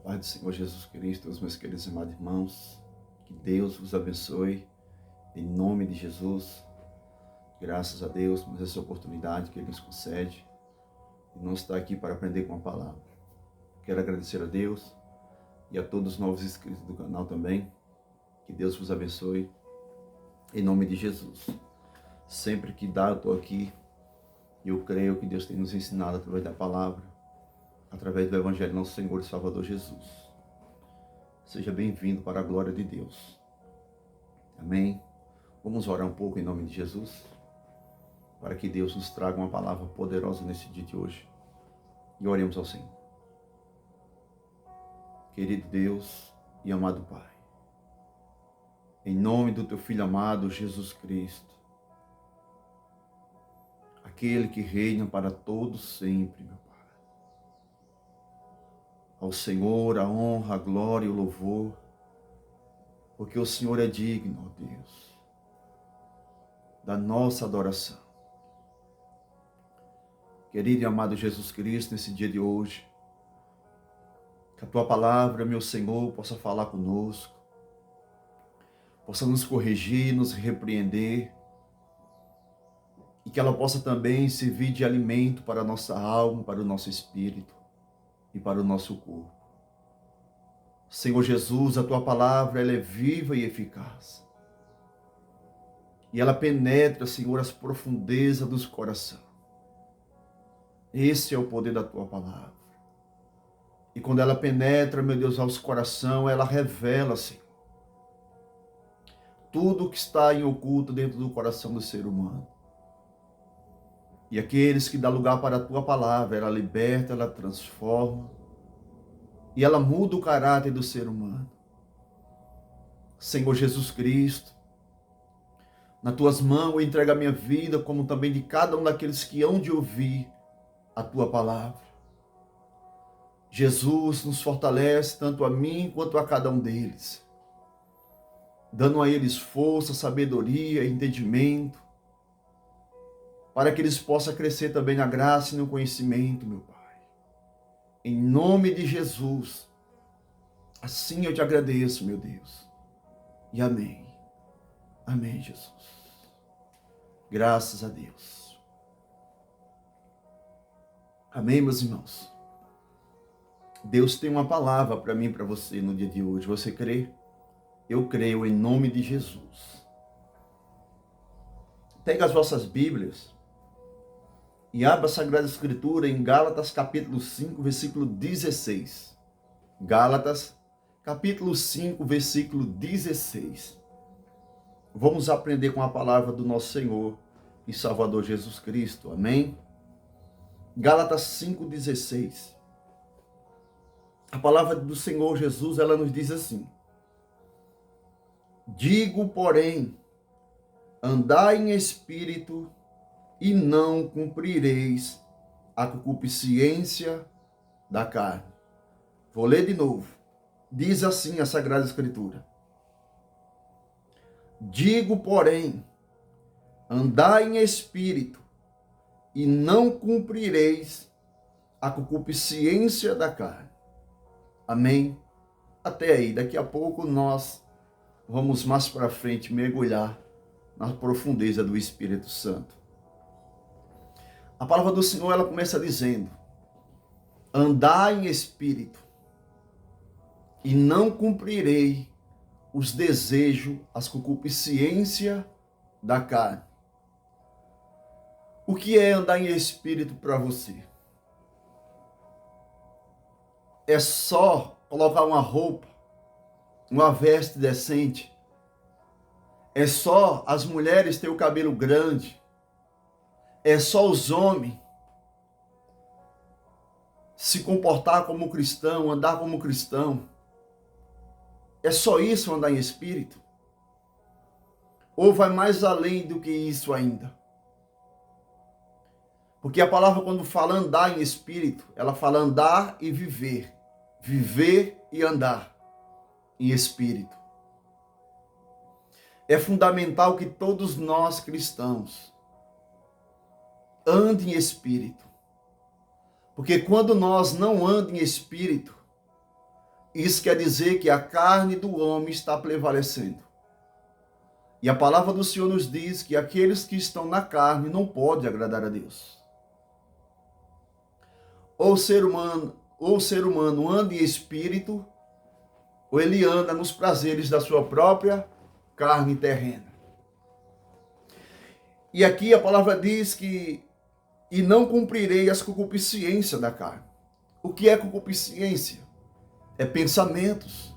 paz do Senhor Jesus Cristo, os meus queridos e amados irmãos, que Deus vos abençoe, em nome de Jesus. Graças a Deus por essa oportunidade que Ele nos concede e nós está aqui para aprender com a palavra. Quero agradecer a Deus e a todos os novos inscritos do canal também. Que Deus vos abençoe, em nome de Jesus. Sempre que dá, eu estou aqui e eu creio que Deus tem nos ensinado através da palavra, através do Evangelho, nosso Senhor e Salvador Jesus. Seja bem-vindo para a glória de Deus. Amém? Vamos orar um pouco em nome de Jesus, para que Deus nos traga uma palavra poderosa nesse dia de hoje. E oremos ao Senhor. Querido Deus e amado Pai, em nome do Teu Filho amado, Jesus Cristo, aquele que reina para todos sempre, meu Pai. Ao Senhor a honra, a glória e o louvor, porque o Senhor é digno, ó Deus, da nossa adoração. Querido e amado Jesus Cristo, nesse dia de hoje, que a Tua palavra, meu Senhor, possa falar conosco, possa nos corrigir, nos repreender, e que ela possa também servir de alimento para a nossa alma, para o nosso espírito e para o nosso corpo. Senhor Jesus, a Tua palavra ela é viva e eficaz. E ela penetra, Senhor, as profundezas dos corações. Esse é o poder da Tua palavra. E quando ela penetra, meu Deus, aos corações, ela revela, Senhor, tudo o que está em oculto dentro do coração do ser humano. E aqueles que dão lugar para a Tua palavra, ela liberta, ela transforma, e ela muda o caráter do ser humano. Senhor Jesus Cristo, nas Tuas mãos eu entrego a minha vida, como também de cada um daqueles que hão de ouvir a Tua palavra. Jesus nos fortalece tanto a mim quanto a cada um deles, dando a eles força, sabedoria, entendimento, para que eles possam crescer também na graça e no conhecimento, meu Pai. Em nome de Jesus, assim eu te agradeço, meu Deus. E amém. Amém, Jesus. Graças a Deus. Amém, meus irmãos. Deus tem uma palavra para mim e para você no dia de hoje. Você crê? Eu creio em nome de Jesus. Pega as vossas Bíblias e abra a Sagrada Escritura em Gálatas capítulo 5, versículo 16. Gálatas capítulo 5, versículo 16. Vamos aprender com a palavra do nosso Senhor e Salvador Jesus Cristo. Amém? Gálatas 5, 16. A palavra do Senhor Jesus, ela nos diz assim: digo, porém, andai em espírito e não cumprireis a concupiscência da carne. Vou ler de novo. Diz assim a Sagrada Escritura: digo, porém, andai em espírito e não cumprireis a concupiscência da carne. Amém? Até aí, daqui a pouco nós vamos mais para frente mergulhar na profundeza do Espírito Santo. A palavra do Senhor, ela começa dizendo: andai em espírito e não cumprirei os desejos, as concupiscências da carne. O que é andar em espírito para você? É só colocar uma roupa, uma veste decente? É só as mulheres ter o cabelo grande? É só os homens se comportar como cristão, andar como cristão? É só isso andar em espírito? Ou vai mais além do que isso ainda? Porque a palavra, quando fala andar em espírito, ela fala andar e viver. Viver e andar em espírito. É fundamental que todos nós cristãos andem em espírito. Porque quando nós não andamos em espírito, Isso quer dizer que a carne do homem está prevalecendo. E a palavra do Senhor nos diz que aqueles que estão na carne não podem agradar a Deus. Ou o ser humano anda em espírito, ou ele anda nos prazeres da sua própria carne terrena. E aqui a palavra diz que e não cumprirei as concupiscências da carne. O que é concupiscência? É pensamentos.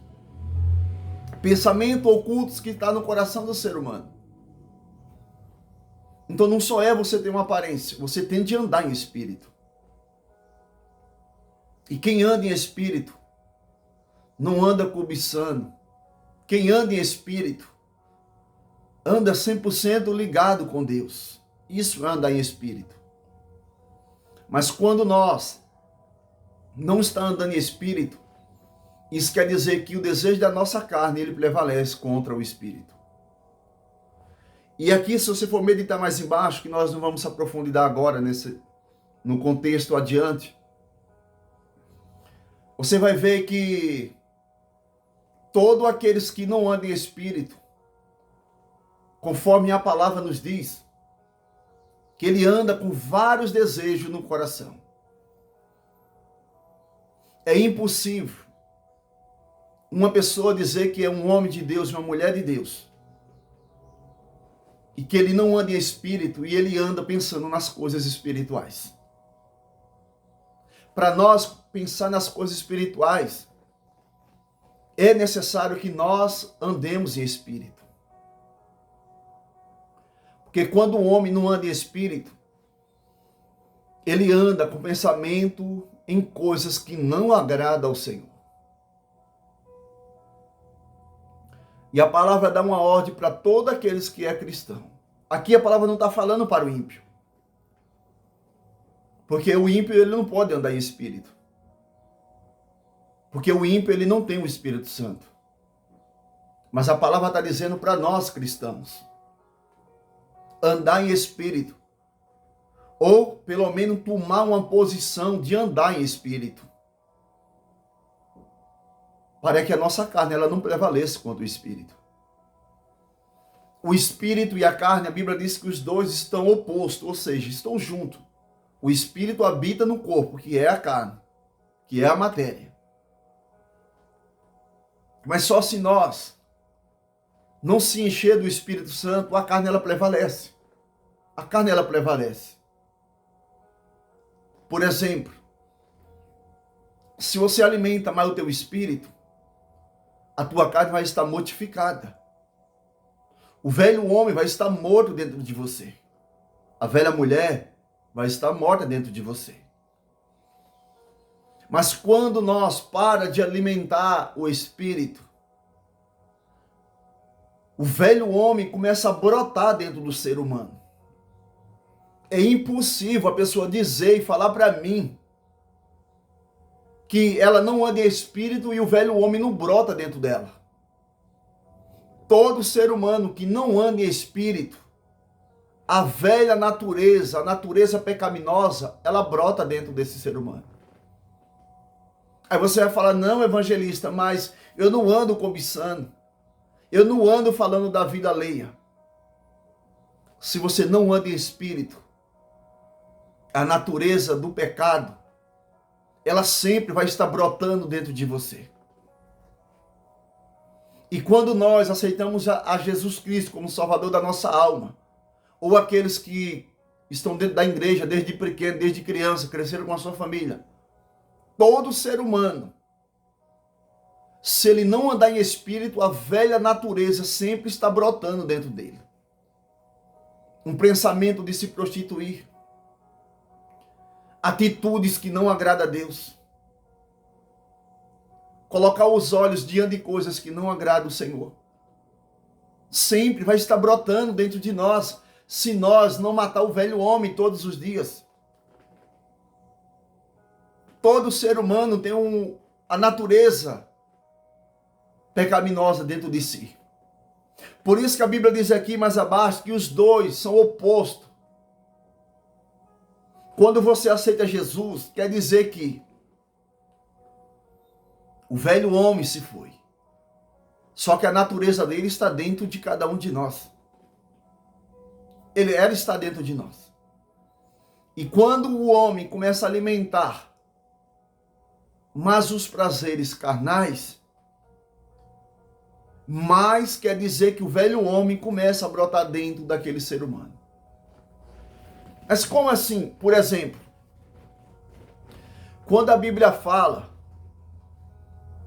Pensamento ocultos que está no coração do ser humano. Então não só é você ter uma aparência, você tem de andar em espírito. E quem anda em espírito não anda cobiçando. Quem anda em espírito anda 100% ligado com Deus. Isso é andar em espírito. Mas quando nós não estamos andando em espírito, isso quer dizer que o desejo da nossa carne, ele prevalece contra o espírito. E aqui, se você for meditar mais embaixo, que nós não vamos aprofundar agora no contexto adiante, você vai ver que todos aqueles que não andam em espírito, conforme a palavra nos diz, que ele anda com vários desejos no coração. É impossível uma pessoa dizer que é um homem de Deus, uma mulher de Deus, e que ele não anda em espírito e ele anda pensando nas coisas espirituais. Para nós pensar nas coisas espirituais, é necessário que nós andemos em espírito. Porque quando o homem não anda em espírito, ele anda com pensamento em coisas que não agradam ao Senhor. E a palavra dá uma ordem para todos aqueles que é cristão. Aqui a palavra não está falando para o ímpio. Porque o ímpio ele não pode andar em espírito. Porque o ímpio ele não tem o Espírito Santo. Mas a palavra está dizendo para nós cristãos, andar em espírito, ou pelo menos tomar uma posição de andar em espírito, para que a nossa carne ela não prevaleça contra o espírito. O espírito e a carne, a Bíblia diz que os dois estão opostos, ou seja, estão juntos. O espírito habita no corpo, que é a carne, que é a matéria. Mas só se nós não se encher do Espírito Santo, a carne ela prevalece. A carne ela prevalece. Por exemplo, se você alimenta mais o teu espírito, a tua carne vai estar mortificada. O velho homem vai estar morto dentro de você. A velha mulher vai estar morta dentro de você. Mas quando nós para de alimentar o espírito, o velho homem começa a brotar dentro do ser humano. É impossível a pessoa dizer e falar para mim que ela não anda em espírito e o velho homem não brota dentro dela. Todo ser humano que não anda em espírito, a velha natureza, a natureza pecaminosa, ela brota dentro desse ser humano. Aí você vai falar, não, evangelista, mas eu não ando cobiçando. Eu não ando falando da vida alheia. Se você não anda em espírito, a natureza do pecado, ela sempre vai estar brotando dentro de você. E quando nós aceitamos a Jesus Cristo como Salvador da nossa alma, ou aqueles que estão dentro da igreja desde pequeno, desde criança, cresceram com a sua família, todo ser humano, se ele não andar em espírito, a velha natureza sempre está brotando dentro dele. Um pensamento de se prostituir, atitudes que não agradam a Deus, colocar os olhos diante de coisas que não agradam o Senhor, sempre vai estar brotando dentro de nós, se nós não matar o velho homem todos os dias. Todo ser humano tem a natureza pecaminosa dentro de si. Por isso que a Bíblia diz aqui mais abaixo que os dois são opostos. Quando você aceita Jesus, quer dizer que O velho homem se foi. Só que a natureza dele está dentro de cada um de nós. Ela está dentro de nós. E quando o homem começa a alimentar mais os prazeres carnais, mais quer dizer que o velho homem começa a brotar dentro daquele ser humano. Mas como assim? Por exemplo, quando a Bíblia fala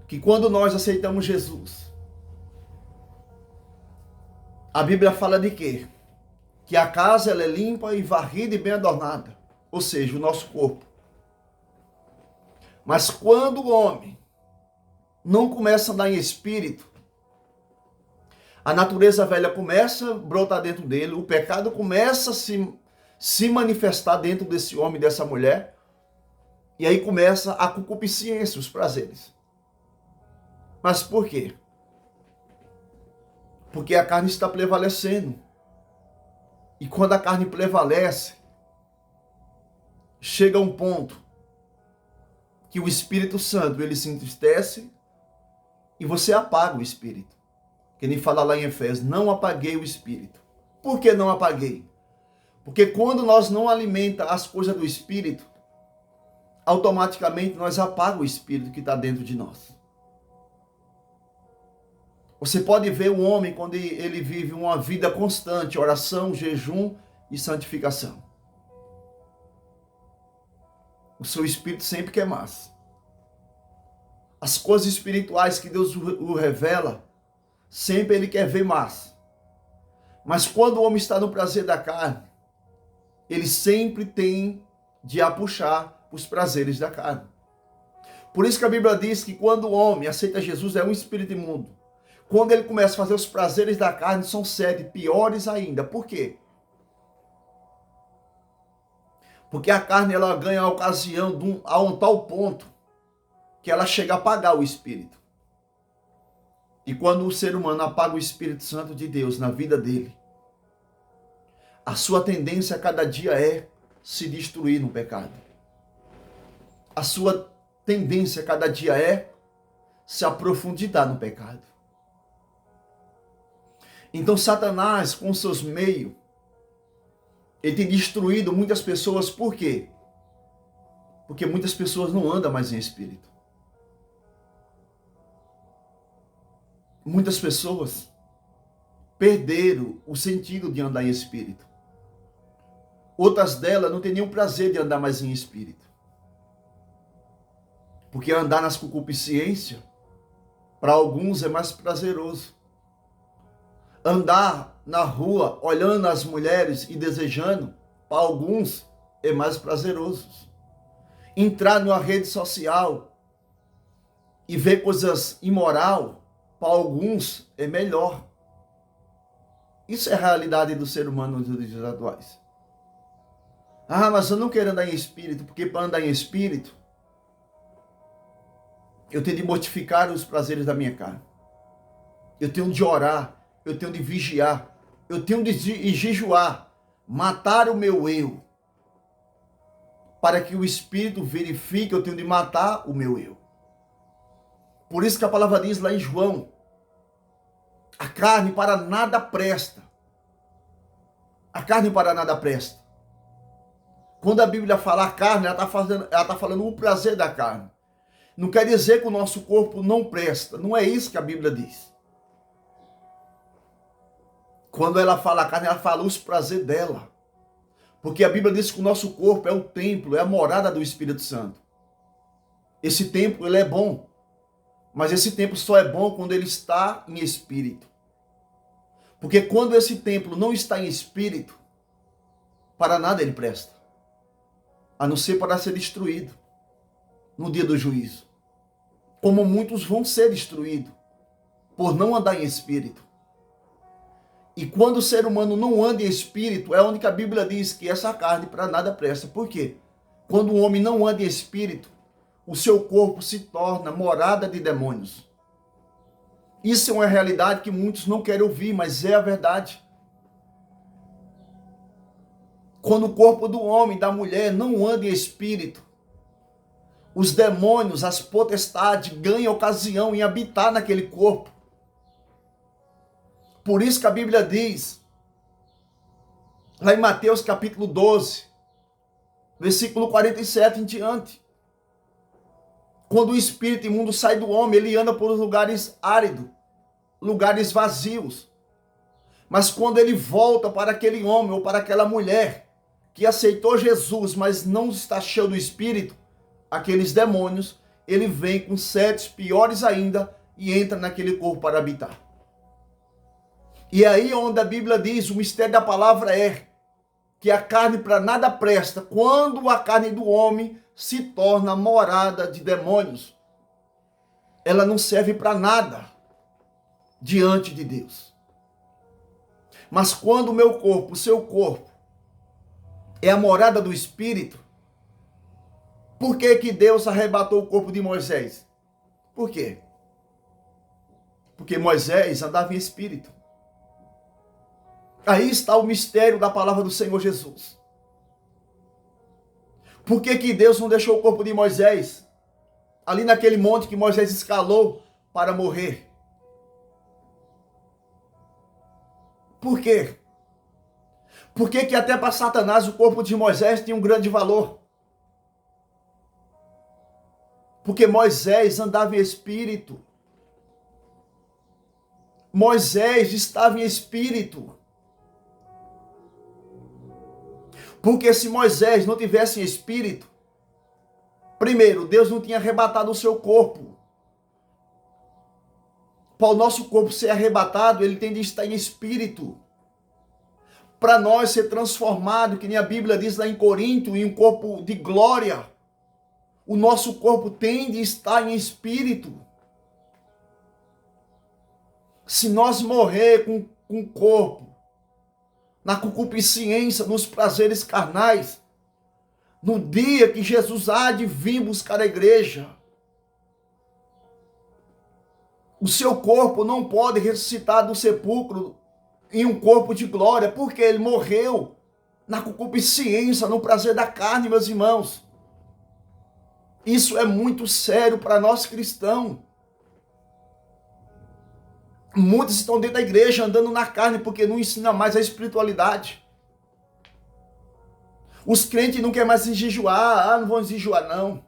que quando nós aceitamos Jesus, a Bíblia fala de quê? Que a casa ela é limpa e varrida e bem adornada, ou seja, o nosso corpo. Mas quando o homem não começa a andar em espírito, a natureza velha começa a brotar dentro dele, o pecado começa a se manifestar dentro desse homem, dessa mulher, e aí começa a concupiscência, os prazeres. Mas por quê? Porque a carne está prevalecendo. E quando a carne prevalece, chega um ponto que o Espírito Santo ele se entristece e você apaga o Espírito. Que nem fala lá em Efésios, não apaguei o Espírito. Por que não apaguei? Porque quando nós não alimentamos as coisas do Espírito, automaticamente nós apagamos o Espírito que está dentro de nós. Você pode ver o homem quando ele vive uma vida constante, oração, jejum e santificação. O seu espírito sempre quer mais. As coisas espirituais que Deus o revela, sempre ele quer ver mais. Mas quando o homem está no prazer da carne, ele sempre tem de puxar os prazeres da carne. Por isso que a Bíblia diz que quando o homem aceita Jesus, é um espírito imundo. Quando ele começa a fazer os prazeres da carne, são 7, piores ainda. Por quê? Porque a carne ela ganha a ocasião a um tal ponto que ela chega a apagar o Espírito. E quando o ser humano apaga o Espírito Santo de Deus na vida dele, a sua tendência a cada dia é se destruir no pecado. A sua tendência a cada dia é se aprofundar no pecado. Então Satanás, com seus meios, ele tem destruído muitas pessoas. Por quê? Porque muitas pessoas não andam mais em espírito. Muitas pessoas perderam o sentido de andar em espírito. Outras delas não têm nenhum prazer de andar mais em espírito. Porque andar nas concupiscências, para alguns é mais prazeroso. Andar na rua, olhando as mulheres e desejando, para alguns é mais prazeroso. Entrar numa rede social e ver coisas imoral, para alguns é melhor. Isso é a realidade do ser humano nos dias atuais. Ah, mas eu não quero andar em espírito, porque para andar em espírito, eu tenho de mortificar os prazeres da minha carne. Eu tenho de orar. Eu tenho de vigiar, eu tenho de jejuar, matar o meu eu. Para que o Espírito verifique, eu tenho de matar o meu eu. Por isso que a palavra diz lá em João, a carne para nada presta. A carne para nada presta. Quando a Bíblia fala a carne, ela está falando o prazer da carne. Não quer dizer que o nosso corpo não presta, não é isso que a Bíblia diz. Quando ela fala a carne, ela fala os prazeres dela. Porque a Bíblia diz que o nosso corpo é o templo, é a morada do Espírito Santo. Esse templo, ele é bom. Mas esse templo só é bom quando ele está em espírito. Porque quando esse templo não está em espírito, para nada ele presta. A não ser para ser destruído no dia do juízo. Como muitos vão ser destruídos por não andar em espírito. E quando o ser humano não anda em espírito, é onde que a Bíblia diz que essa carne para nada presta. Por quê? Quando o homem não anda em espírito, o seu corpo se torna morada de demônios. Isso é uma realidade que muitos não querem ouvir, mas é a verdade. Quando o corpo do homem, da mulher, não anda em espírito, os demônios, as potestades ganham ocasião em habitar naquele corpo. Por isso que a Bíblia diz, lá em Mateus capítulo 12, versículo 47 em diante, quando o espírito imundo sai do homem, ele anda por lugares áridos, lugares vazios. Mas quando ele volta para aquele homem ou para aquela mulher que aceitou Jesus, mas não está cheio do espírito, aqueles demônios, ele vem com setes piores ainda e entra naquele corpo para habitar. E aí onde a Bíblia diz, o mistério da palavra é que a carne para nada presta quando a carne do homem se torna morada de demônios. Ela não serve para nada diante de Deus. Mas quando o meu corpo, o seu corpo, é a morada do Espírito, por que que Deus arrebatou o corpo de Moisés? Por quê? Porque Moisés andava em Espírito. Aí está o mistério da palavra do Senhor Jesus. Por que que Deus não deixou o corpo de Moisés ali naquele monte que Moisés escalou para morrer? Por quê? Por que que até para Satanás o corpo de Moisés tinha um grande valor? Porque Moisés andava em espírito. Moisés estava em espírito. Porque se Moisés não tivesse em espírito, primeiro, Deus não tinha arrebatado o seu corpo. Para o nosso corpo ser arrebatado, ele tem de estar em espírito. Para nós ser transformado, que nem a Bíblia diz lá em Corinto, em um corpo de glória, o nosso corpo tem de estar em espírito. Se nós morrer com o corpo, na concupiscência, nos prazeres carnais, no dia que Jesus há de vir buscar a igreja, o seu corpo não pode ressuscitar do sepulcro em um corpo de glória, porque ele morreu na concupiscência, no prazer da carne, meus irmãos. Isso é muito sério para nós cristãos. Muitos estão dentro da igreja andando na carne porque não ensina mais a espiritualidade. Os crentes não querem mais jejuar. Não vão jejuar não.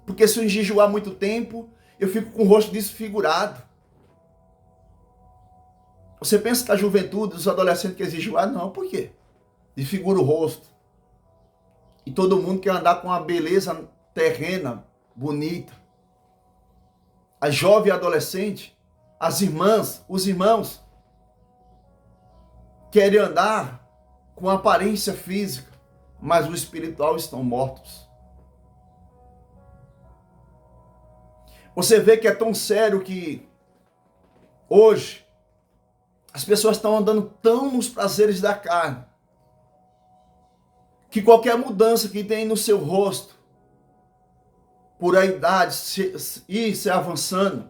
Porque se eu jejuar muito tempo, eu fico com o rosto desfigurado. Você pensa que a juventude, os adolescentes querem jejuar? Não, por quê? Desfigura o rosto. E todo mundo quer andar com uma beleza terrena, bonita. A jovem adolescente, as irmãs, os irmãos, querem andar com aparência física, mas o espiritual estão mortos. Você vê que é tão sério que hoje as pessoas estão andando tão nos prazeres da carne, que qualquer mudança que tem no seu rosto, por a idade ir se avançando,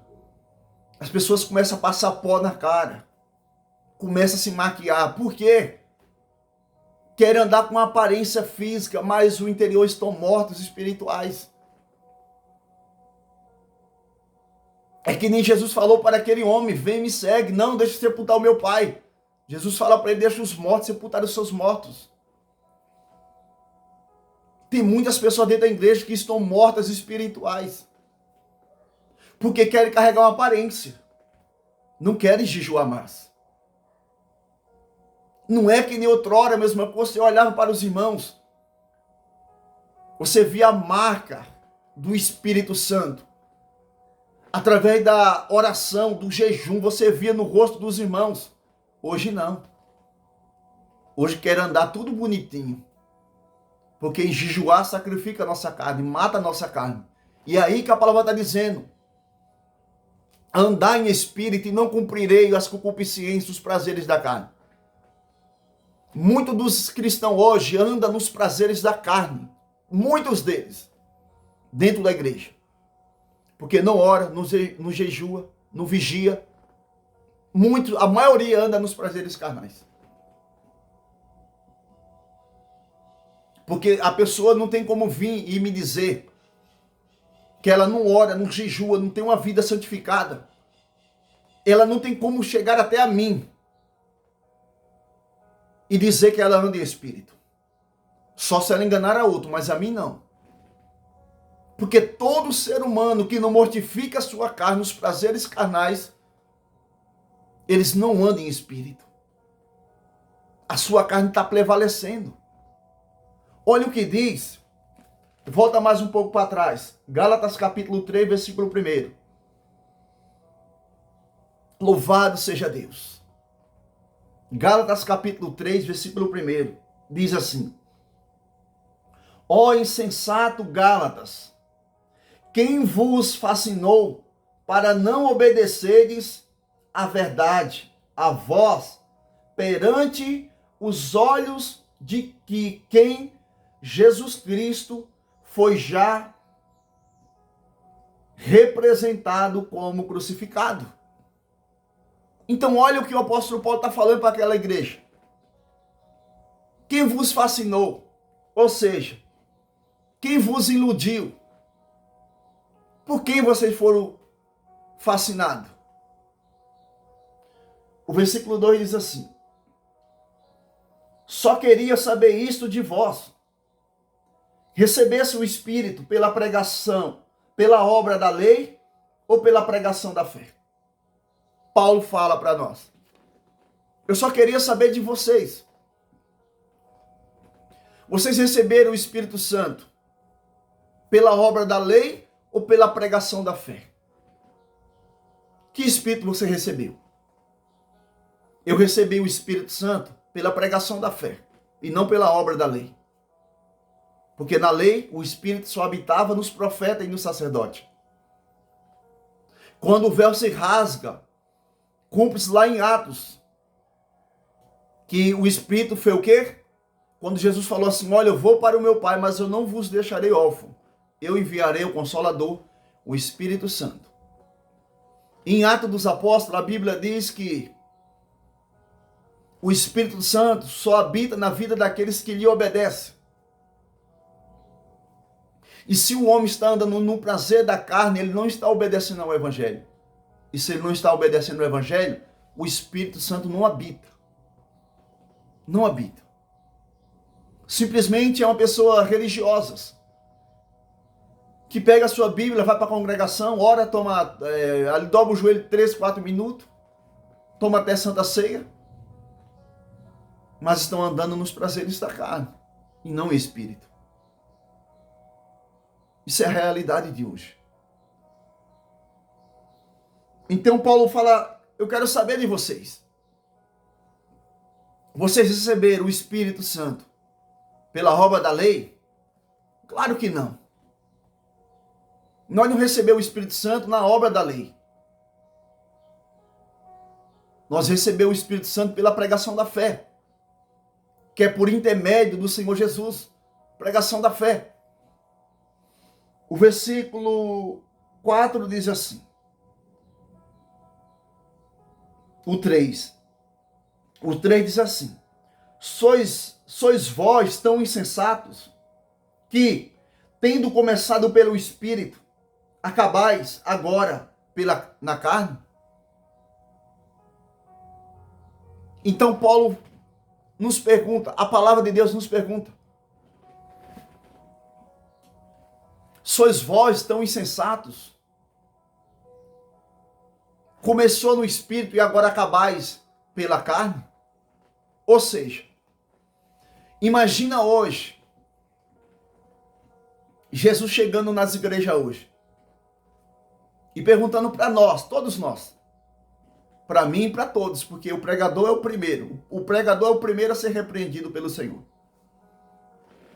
as pessoas começam a passar pó na cara, começam a se maquiar. Por quê? Querem andar com uma aparência física, mas o interior estão mortos espirituais. É que nem Jesus falou para aquele homem, vem me segue, não, deixa eu sepultar o meu pai. Jesus fala para ele, deixa os mortos sepultar os seus mortos. Tem muitas pessoas dentro da igreja que estão mortas espirituais. Porque querem carregar uma aparência. Não querem jejuar mais. Não é que nem outrora mesmo, que você olhava para os irmãos. Você via a marca do Espírito Santo. Através da oração, do jejum, você via no rosto dos irmãos. Hoje não. Hoje quer andar tudo bonitinho. Porque em jejuar sacrifica a nossa carne, mata a nossa carne. E é aí que a palavra está dizendo. Andar em espírito e não cumprirei as concupiscências, os prazeres da carne. Muitos dos cristãos hoje andam nos prazeres da carne. Muitos deles. Dentro da igreja. Porque não ora, não jejua, não vigia. A maioria anda nos prazeres carnais. Porque a pessoa não tem como vir e me dizer que ela não ora, não jejua, não tem uma vida santificada, ela não tem como chegar até a mim e dizer que ela anda em espírito. Só se ela enganar a outro, mas a mim não. Porque todo ser humano que não mortifica a sua carne, os prazeres carnais, eles não andam em espírito. A sua carne está prevalecendo. Olha o que diz. Volta mais um pouco para trás. Gálatas capítulo 3, versículo 1. Louvado seja Deus. Gálatas capítulo 3, versículo 1. Diz assim: Ó insensato Gálatas, quem vos fascinou para não obedecerdes à verdade, a vós, perante os olhos de quem Jesus Cristo foi já representado como crucificado. Então olha o que o apóstolo Paulo está falando para aquela igreja. Quem vos fascinou, ou seja, quem vos iludiu, por quem vocês foram fascinados? O versículo 2 diz assim: Só queria saber isto de vós, recebesse o Espírito pela pregação, pela obra da lei ou pela pregação da fé? Paulo fala para nós: eu só queria saber de vocês. Vocês receberam o Espírito Santo pela obra da lei ou pela pregação da fé? Que Espírito você recebeu? Eu recebi o Espírito Santo pela pregação da fé e não pela obra da lei. Porque na lei o Espírito só habitava nos profetas e no sacerdote. Quando o véu se rasga, cumpre-se lá em Atos que o Espírito foi o quê? Quando Jesus falou assim: olha, eu vou para o meu Pai, mas eu não vos deixarei órfão. Eu enviarei o Consolador, o Espírito Santo. Em Atos dos Apóstolos, a Bíblia diz que o Espírito Santo só habita na vida daqueles que lhe obedecem. E se o homem está andando no prazer da carne, ele não está obedecendo ao Evangelho. E se ele não está obedecendo ao Evangelho, o Espírito Santo não habita. Não habita. Simplesmente é uma pessoa religiosa, que pega a sua Bíblia, vai para a congregação, ora, toma, ali dobra o joelho 3, 4 minutos, toma até Santa Ceia, mas estão andando nos prazeres da carne, e não em espírito. Isso é a realidade de hoje. Então Paulo fala: eu quero saber de vocês. Vocês receberam o Espírito Santo pela obra da lei? Claro que não. Nós não recebemos o Espírito Santo na obra da lei. Nós recebemos o Espírito Santo pela pregação da fé, que é por intermédio do Senhor Jesus. Pregação da fé. O versículo 4 diz assim. O 3 diz assim: sois vós tão insensatos, que, tendo começado pelo Espírito, acabais agora na carne? Então Paulo nos pergunta, a palavra de Deus nos pergunta: sois vós tão insensatos? Começou no Espírito e agora acabais pela carne? Ou seja, imagina hoje, Jesus chegando nas igrejas hoje, e perguntando para nós, todos nós, para mim e para todos, porque o pregador é o primeiro. O pregador é o primeiro a ser repreendido pelo Senhor.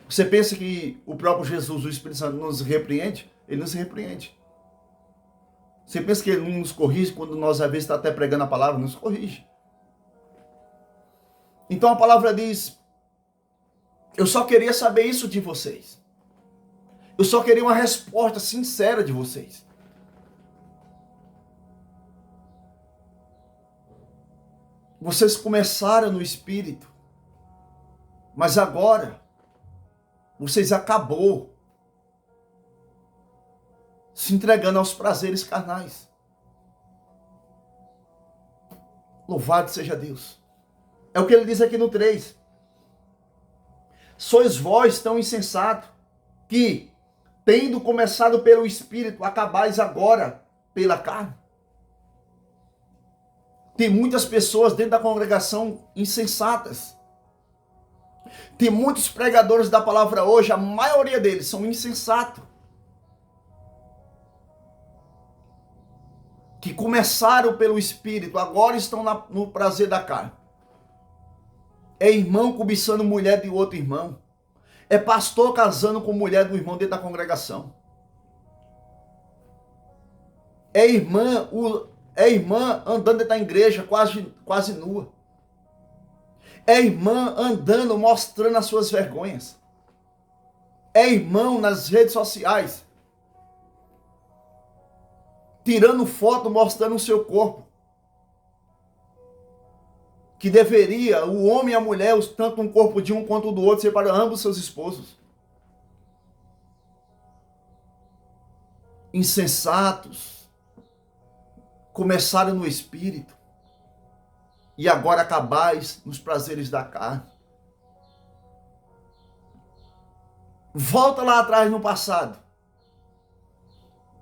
Você pensa que o próprio Jesus, o Espírito Santo, nos repreende? Ele nos repreende. Você pensa que ele não nos corrige quando nós, às vezes, está até pregando a palavra? Nos corrige. Então a palavra diz: eu só queria saber isso de vocês. Eu só queria uma resposta sincera de vocês. Vocês começaram no Espírito, mas agora vocês acabou. se entregando aos prazeres carnais. Louvado seja Deus. É o que ele diz aqui no 3. Sois vós tão insensato, que, tendo começado pelo Espírito, acabais agora pela carne. Tem muitas pessoas dentro da congregação insensatas. Tem muitos pregadores da palavra hoje, a maioria deles são insensatos. Que começaram pelo Espírito, agora estão no prazer da carne. É irmão cobiçando mulher de outro irmão. É pastor casando com mulher do irmão dentro da congregação. É irmã andando dentro da igreja quase nua. É irmã andando mostrando as suas vergonhas. É irmão nas redes sociais tirando foto mostrando o seu corpo. Que deveria, o homem e a mulher, tanto um corpo de um quanto do outro, separar ambos seus esposos. Insensatos. Começaram no espírito. E agora acabais nos prazeres da carne. Volta lá atrás no passado.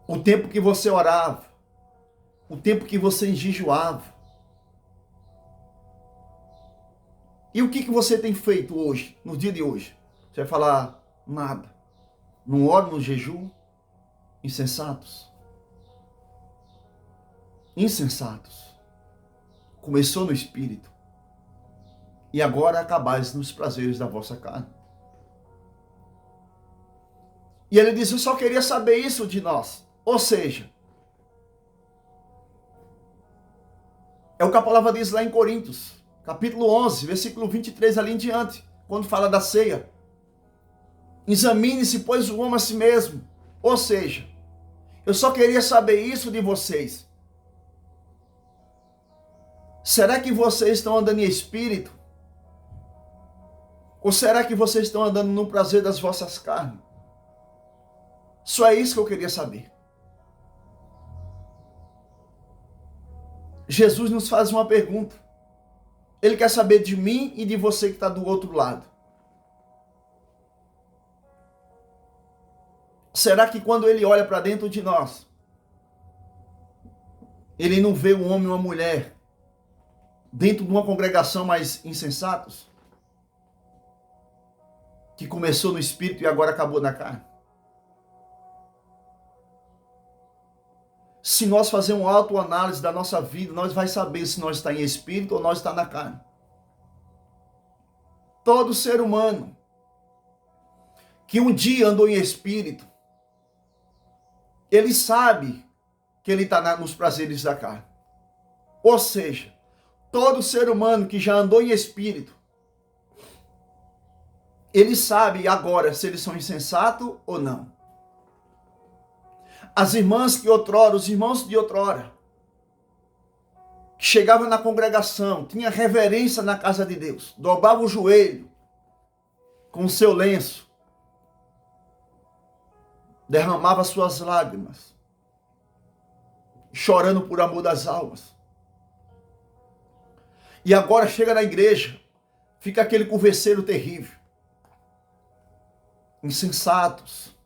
O tempo que você orava. O tempo que você jejuava. E o que você tem feito hoje, no dia de hoje? Você vai falar, nada. Não oro no jejum? Insensatos. Insensatos. Começou no espírito. E agora acabais nos prazeres da vossa carne. E ele diz, eu só queria saber isso de nós. Ou seja, é o que a palavra diz lá em Coríntios. Capítulo 11, versículo 23 ali em diante, quando fala da ceia. Examine-se, pois, o homem a si mesmo. Ou seja, eu só queria saber isso de vocês. Será que vocês estão andando em espírito? Ou será que vocês estão andando no prazer das vossas carnes? Só é isso que eu queria saber. Jesus nos faz uma pergunta. Ele quer saber de mim e de você que está do outro lado. Será que quando ele olha para dentro de nós, ele não vê um homem e uma mulher dentro de uma congregação mais insensatos? Que começou no espírito e agora acabou na carne? Se nós fazermos uma autoanálise da nossa vida, nós vamos saber se nós estamos em espírito ou nós estamos na carne. Todo ser humano que um dia andou em espírito, ele sabe que ele está nos prazeres da carne. Ou seja, todo ser humano que já andou em espírito, ele sabe agora se eles são insensatos ou não. As irmãs que outrora, os irmãos de outrora, que chegavam na congregação, tinha reverência na casa de Deus, dobrava o joelho com o seu lenço, derramava suas lágrimas, chorando por amor das almas. E agora chega na igreja, fica aquele converseiro terrível, insensatos.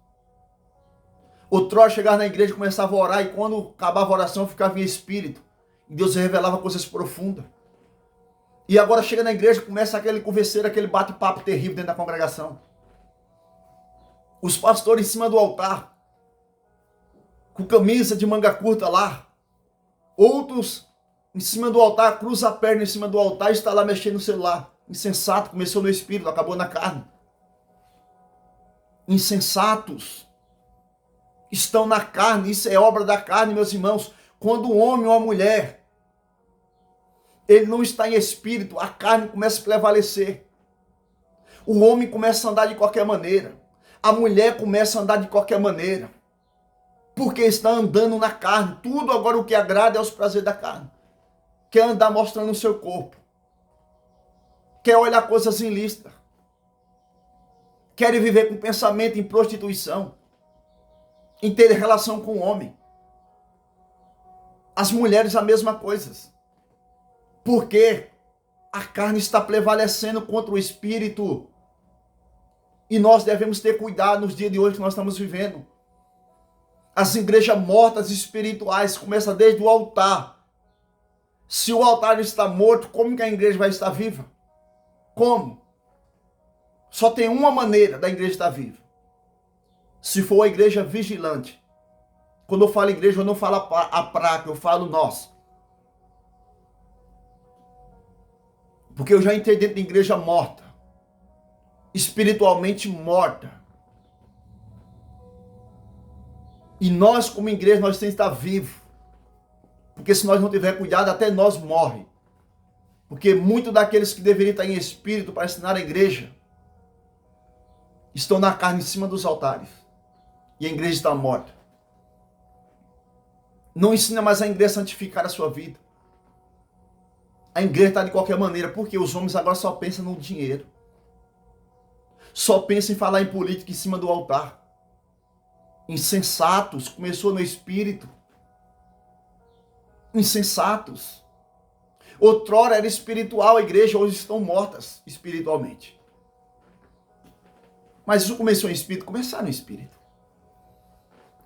Outrora chegava na igreja, começava a orar, e quando acabava a oração, ficava em espírito. E Deus revelava coisas profundas. E agora chega na igreja, começa aquele converseiro, aquele bate-papo terrível dentro da congregação. Os pastores em cima do altar, com camisa de manga curta lá. Outros em cima do altar, cruza a perna em cima do altar e está lá mexendo no celular. Insensato, começou no espírito, acabou na carne. Insensatos. Estão na carne, isso é obra da carne, meus irmãos. Quando um homem ou uma mulher, ele não está em espírito, a carne começa a prevalecer. O homem começa a andar de qualquer maneira. A mulher começa a andar de qualquer maneira. Porque está andando na carne. Tudo agora o que agrada é os prazeres da carne. Quer andar mostrando o seu corpo. Quer olhar coisas ilícitas. Quer viver com pensamento em prostituição. em ter relação com o homem. As mulheres a mesma coisa. Porque a carne está prevalecendo contra o espírito. E nós devemos ter cuidado nos dias de hoje que nós estamos vivendo. As igrejas mortas espirituais começam desde o altar. Se o altar está morto, como que a igreja vai estar viva? Como? Só tem uma maneira da igreja estar viva. Se for a igreja vigilante. Quando eu falo igreja, eu não falo a praca, eu falo nós. Porque eu já entrei dentro de igreja morta. Espiritualmente morta. E nós, como igreja, nós temos que estar vivos. Porque se nós não tiver cuidado, até nós morre. Porque muitos daqueles que deveriam estar em espírito para ensinar a igreja, estão na carne em cima dos altares. E a igreja está morta. Não ensina mais a igreja a santificar a sua vida. A igreja está de qualquer maneira, porque os homens agora só pensam no dinheiro. Só pensam em falar em política em cima do altar. Insensatos, começou no espírito. Insensatos. Outrora era espiritual a igreja, hoje estão mortas espiritualmente. Mas isso começou em espírito? Começaram em espírito.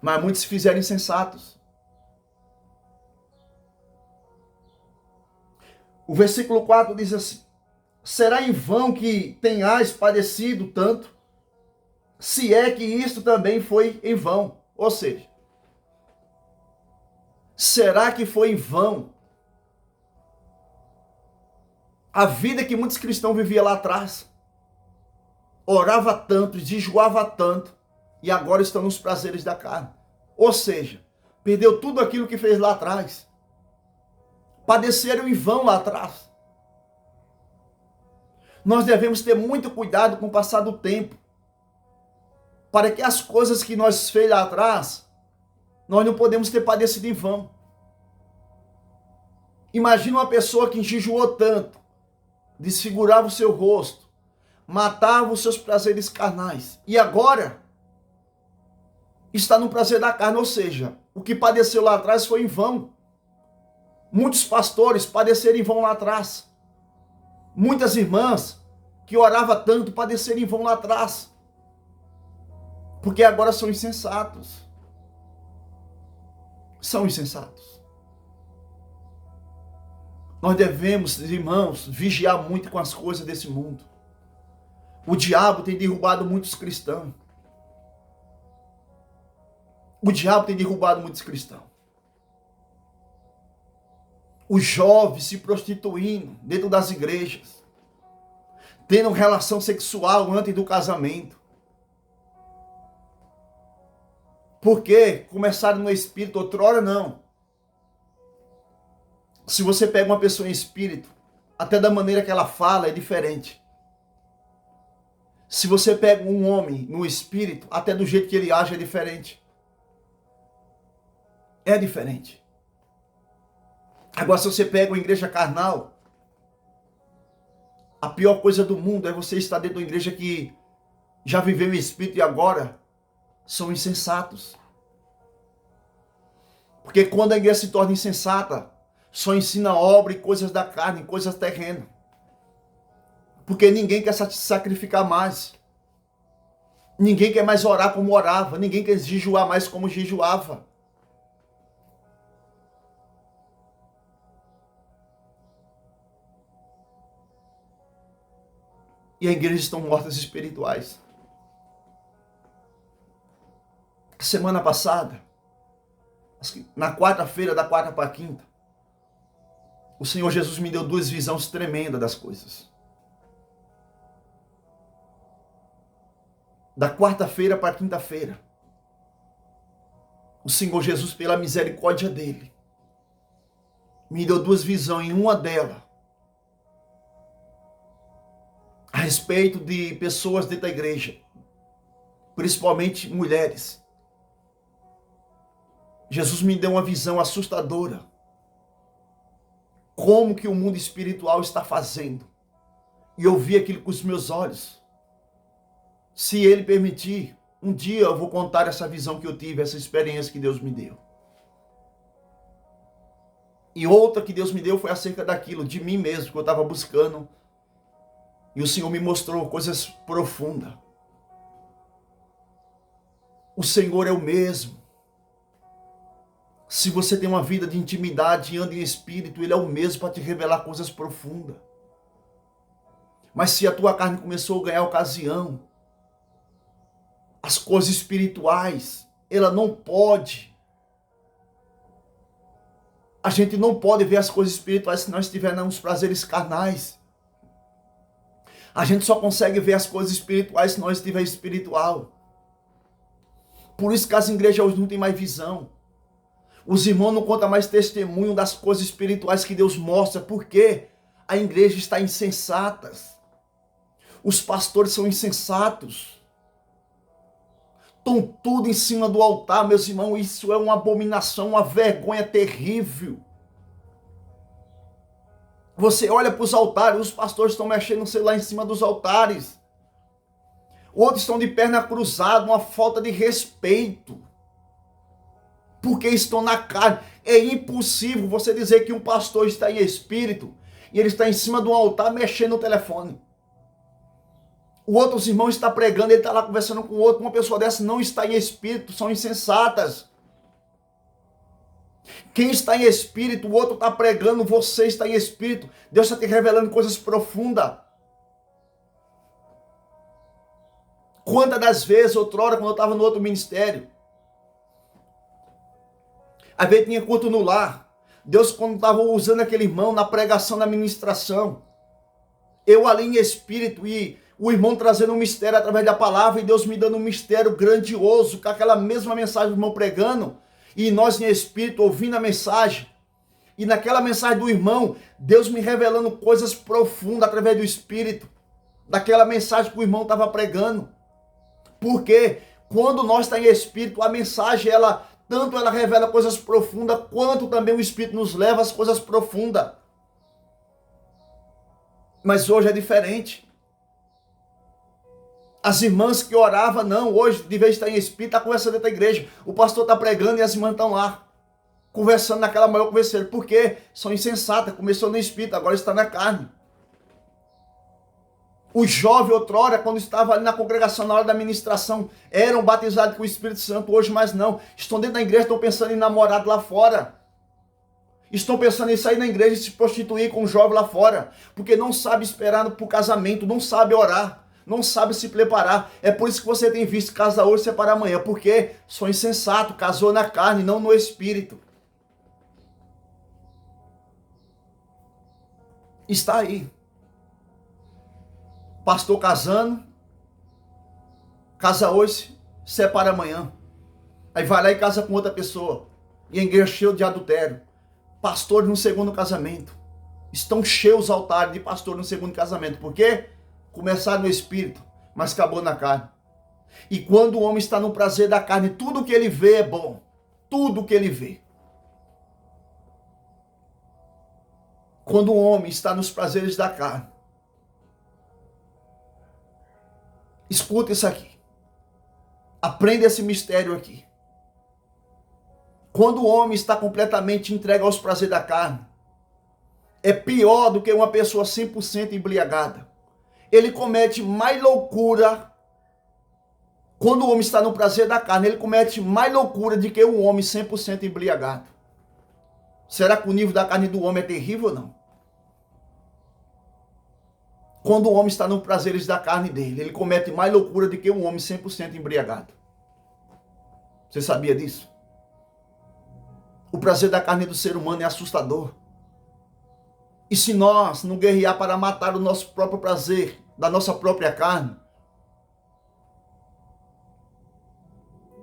Mas muitos se fizeram insensatos. O versículo 4 diz assim: será em vão que tenhais padecido tanto, se é que isto também foi em vão? Ou seja, será que foi em vão a vida que muitos cristãos viviam lá atrás? Orava tanto, jejuava tanto, e agora estão nos prazeres da carne. Ou seja, perdeu tudo aquilo que fez lá atrás. Padeceram em vão lá atrás. Nós devemos ter muito cuidado com o passar do tempo, para que as coisas que nós fez lá atrás, nós não podemos ter padecido em vão. Imagina uma pessoa que jejuou tanto, desfigurava o seu rosto, matava os seus prazeres carnais, e agora está no prazer da carne, ou seja, o que padeceu lá atrás foi em vão. Muitos pastores padeceram em vão lá atrás. Muitas irmãs que oravam tanto padeceram em vão lá atrás. Porque agora são insensatos. São insensatos. Nós devemos, irmãos, vigiar muito com as coisas desse mundo. O diabo tem derrubado muitos cristãos. O diabo tem derrubado muitos cristãos. Os jovens se prostituindo dentro das igrejas, tendo relação sexual antes do casamento. Porque começaram no espírito, outrora não. Se você pega uma pessoa em espírito, até da maneira que ela fala é diferente. Se você pega um homem no espírito, até do jeito que ele age é diferente. É diferente. Agora, se você pega uma igreja carnal, a pior coisa do mundo é você estar dentro de uma igreja que já viveu em espírito e agora são insensatos. Porque quando a igreja se torna insensata, só ensina obra e coisas da carne, coisas terrenas. Porque ninguém quer se sacrificar mais. Ninguém quer mais orar como orava. Ninguém quer jejuar mais como jejuava. E a igreja estão mortas espirituais. Semana passada, na quarta-feira, da quarta para a quinta, o Senhor Jesus me deu duas visões tremendas das coisas. Da quarta-feira para a quinta-feira, o Senhor Jesus, pela misericórdia dele, me deu duas visões, em uma delas, a respeito de pessoas dentro da igreja, principalmente mulheres. Jesus me deu uma visão assustadora. Como que o mundo espiritual está fazendo. E eu vi aquilo com os meus olhos. Se ele permitir, Um dia eu vou contar essa visão que eu tive, essa experiência que Deus me deu. E outra que Deus me deu foi acerca daquilo, de mim mesmo, que eu estava buscando. E o Senhor me mostrou coisas profundas. O Senhor é o mesmo. Se você tem uma vida de intimidade e anda em espírito, Ele é o mesmo para te revelar coisas profundas. Mas se a tua carne começou a ganhar ocasião, as coisas espirituais, ela não pode. A gente não pode ver as coisas espirituais se nós estivermos nos prazeres carnais. A gente só consegue ver as coisas espirituais se nós estivermos espiritual. Por isso que as igrejas hoje não têm mais visão. Os irmãos não contam mais testemunho das coisas espirituais que Deus mostra, porque a igreja está insensata. Os pastores são insensatos. Estão tudo em cima do altar, meus irmãos. Isso é uma abominação, uma vergonha terrível. Você olha para os altares, os pastores estão mexendo no celular em cima dos altares. Outros estão de perna cruzada, uma falta de respeito. Porque estão na carne. É impossível você dizer que um pastor está em espírito e ele está em cima de um altar mexendo no telefone. O outro irmão está pregando, ele está lá conversando com o outro. Uma pessoa dessa não está em espírito, são insensatas. Quem está em espírito, o outro está pregando, você está em espírito. Deus está te revelando coisas profundas. Quantas das vezes, outrora, quando eu estava no outro ministério, às vezes tinha culto no lar. Deus, quando estava usando aquele irmão na pregação, na ministração, eu ali em espírito e o irmão trazendo um mistério através da palavra e Deus me dando um mistério grandioso, com aquela mesma mensagem do irmão pregando, e nós em espírito ouvindo a mensagem. E naquela mensagem do irmão, Deus me revelando coisas profundas através do espírito, daquela mensagem que o irmão estava pregando. Porque quando nós estamos em espírito, a mensagem, tanto ela revela coisas profundas, quanto também o espírito nos leva às coisas profundas. Mas hoje é diferente. As irmãs que oravam, não, hoje, de vez de estar em espírito, está conversando dentro da igreja. O pastor está pregando e as irmãs estão lá, conversando naquela maior conversa. Por quê? São insensatas, começou no espírito, agora está na carne. O jovem, outrora, quando estava ali na congregação, na hora da ministração, eram batizados com o Espírito Santo, hoje mais não. Estão dentro da igreja, estão pensando em namorado lá fora. Estão pensando em sair da igreja e se prostituir com um jovem lá fora. Porque não sabe esperar para o casamento, não sabe orar, não sabe se preparar. É por isso que você tem visto casa hoje, separar amanhã. Porque sou insensato, casou na carne, não no espírito. Está aí. Pastor casando, casa hoje, separa amanhã. Aí vai lá e casa com outra pessoa. E a igreja cheia de adultério. Pastor no segundo casamento. Estão cheios os altares de pastor no segundo casamento. Por quê? Começaram no espírito, mas acabou na carne. E quando o homem está no prazer da carne, tudo que ele vê é bom. Tudo que ele vê. Quando o homem está nos prazeres da carne, escuta isso aqui. Aprenda esse mistério aqui. Quando o homem está completamente entregue aos prazeres da carne, é pior do que uma pessoa 100% embriagada. Ele comete mais loucura. Quando o homem está no prazer da carne, ele comete mais loucura do que um homem 100% embriagado. Será que o nível da carne do homem é terrível ou não? Quando o homem está nos prazeres da carne dele, ele comete mais loucura do que um homem 100% embriagado. Você sabia disso? O prazer da carne do ser humano é assustador. E se nós não guerrear para matar o nosso próprio prazer, da nossa própria carne,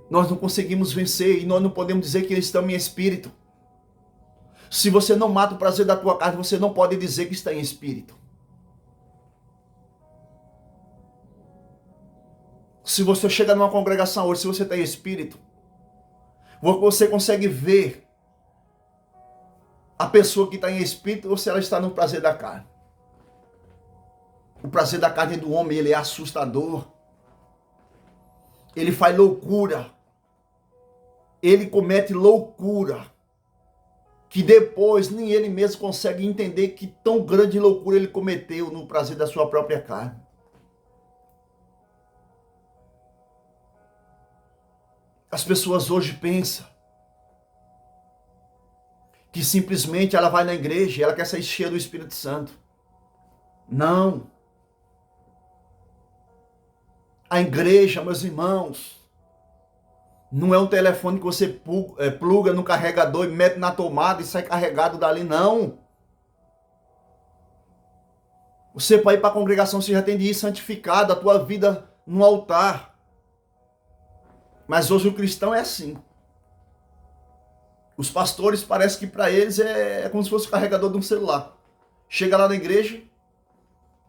nós não conseguimos vencer e nós não podemos dizer que estamos em espírito. Se você não mata o prazer da tua carne, você não pode dizer que está em espírito. Se você chega numa congregação hoje, se você está em espírito, você consegue ver a pessoa que está em espírito ou se ela está no prazer da carne. O prazer da carne do homem, ele é assustador. ele faz loucura, ele comete loucura, que depois nem ele mesmo consegue entender que tão grande loucura ele cometeu no prazer da sua própria carne. As pessoas hoje pensam que simplesmente ela vai na igreja e ela quer sair cheia do Espírito Santo. Não. A igreja, meus irmãos, não é um telefone que você pluga no carregador e mete na tomada e sai carregado dali, não. Você para ir para a congregação, você já tem de ir santificado, a tua vida no altar. Mas hoje o cristão é assim. Os pastores, parece que para eles é como se fosse o carregador de um celular. Chega lá na igreja,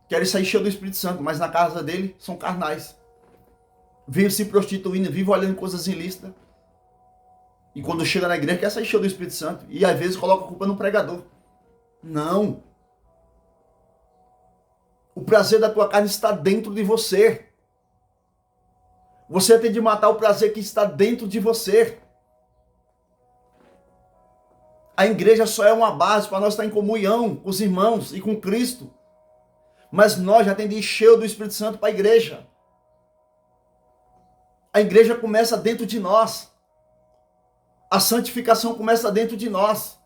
querem sair cheio do Espírito Santo, mas na casa dele são carnais. Vive se prostituindo, vive olhando coisas ilícitas. E quando chega na igreja, quer sair cheio do Espírito Santo. E às vezes coloca a culpa no pregador. Não. O prazer da tua carne está dentro de você. Você tem de matar o prazer que está dentro de você. A igreja só é uma base para nós estar em comunhão com os irmãos e com Cristo. Mas nós já temos de ir cheio do Espírito Santo para a igreja. A igreja começa dentro de nós. A santificação começa dentro de nós.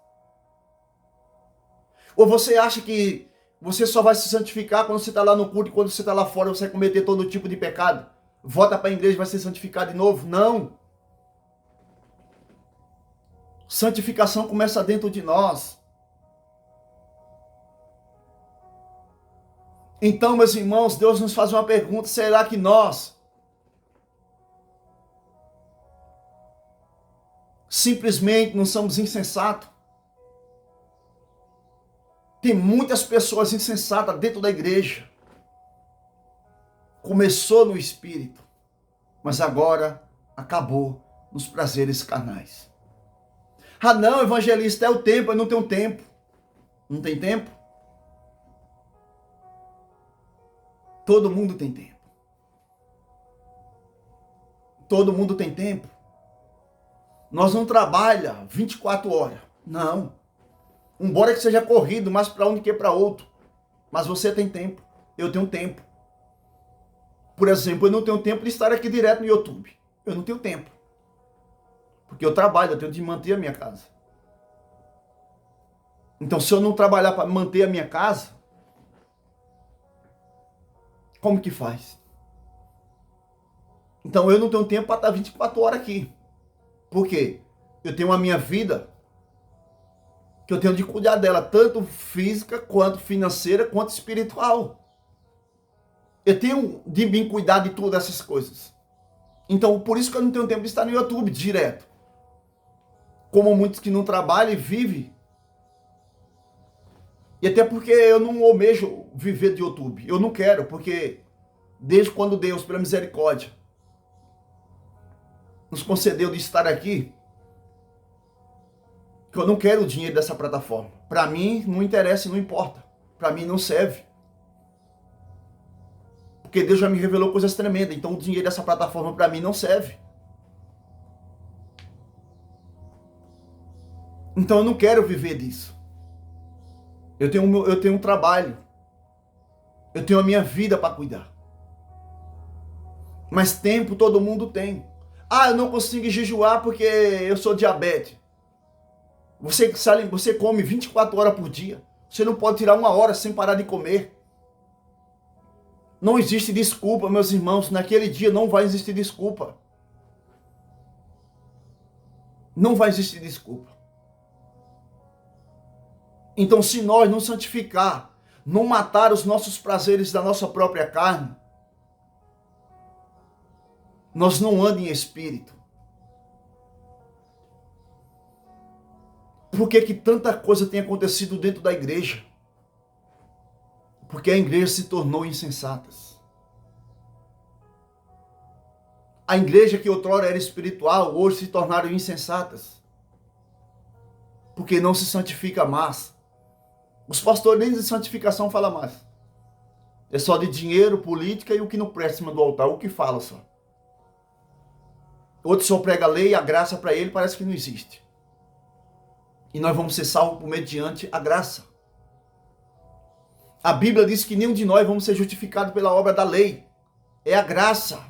Ou você acha que você só vai se santificar quando você está lá no culto e quando você está lá fora você vai cometer todo tipo de pecado? Volta para a igreja e vai ser santificado de novo? Não. Santificação começa dentro de nós. Então, meus irmãos, Deus nos faz uma pergunta: será que nós simplesmente não somos insensatos? Tem muitas pessoas insensatas dentro da igreja. Começou no espírito, mas agora acabou nos prazeres carnais. Ah não, evangelista, é o tempo, eu não tenho tempo. Não tem tempo? Todo mundo tem tempo. Todo mundo tem tempo. Nós não trabalhamos 24 horas. Não. Embora que seja corrido, mais para um que para outro. Mas você tem tempo. Eu tenho tempo. Por exemplo, eu não tenho tempo de estar aqui direto no YouTube. Eu não tenho tempo. Porque eu trabalho, eu tenho de manter a minha casa. Então, se eu não trabalhar para manter a minha casa, como que faz? Então, eu não tenho tempo para estar 24 horas aqui. Por quê? Eu tenho a minha vida que eu tenho de cuidar dela, tanto física, quanto financeira, quanto espiritual. Eu tenho de me cuidar de todas essas coisas. Então, por isso que eu não tenho tempo de estar no YouTube direto. Como muitos que não trabalham e vivem. E até porque eu não almejo viver de YouTube. Eu não quero, porque desde quando Deus, pela misericórdia, nos concedeu de estar aqui, que eu não quero o dinheiro dessa plataforma. Para mim, não interessa e não importa. Para mim, não serve. Porque Deus já me revelou coisas tremendas. Então, o dinheiro dessa plataforma, para mim, não serve. Então, eu não quero viver disso. Eu tenho um trabalho. Eu tenho a minha vida para cuidar. Mas tempo todo mundo tem. Ah, eu não consigo jejuar porque eu sou diabetes. Você come 24 horas por dia. Você não pode tirar uma hora sem parar de comer. Não existe desculpa, meus irmãos. Naquele dia não vai existir desculpa. Não vai existir desculpa. Então, se nós não santificar, não matar os nossos prazeres da nossa própria carne, nós não andamos em espírito. Por que tanta coisa tem acontecido dentro da igreja? Porque a igreja se tornou insensata. A igreja que outrora era espiritual, hoje se tornaram insensatas. Porque não se santifica mais. Os pastores nem de santificação falam mais. É só de dinheiro, política e o que não presta em cima do altar, o que fala só. Outro só prega a lei e a graça para ele parece que não existe. E nós vamos ser salvos por mediante a graça. A Bíblia diz que nenhum de nós vamos ser justificados pela obra da lei. É a graça.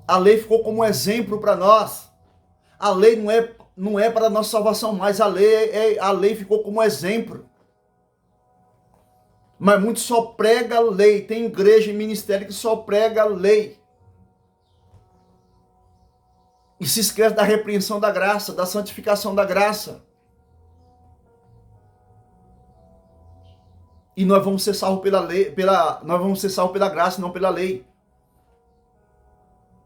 A lei ficou como exemplo para nós. A lei não é para a nossa salvação mais. A lei ficou como exemplo. Mas muitos só pregam a lei. Tem igreja e ministério que só prega a lei. E se esquece da repreensão da graça, da santificação da graça. E nós vamos ser salvos pela lei, nós vamos ser salvos pela graça, não pela lei.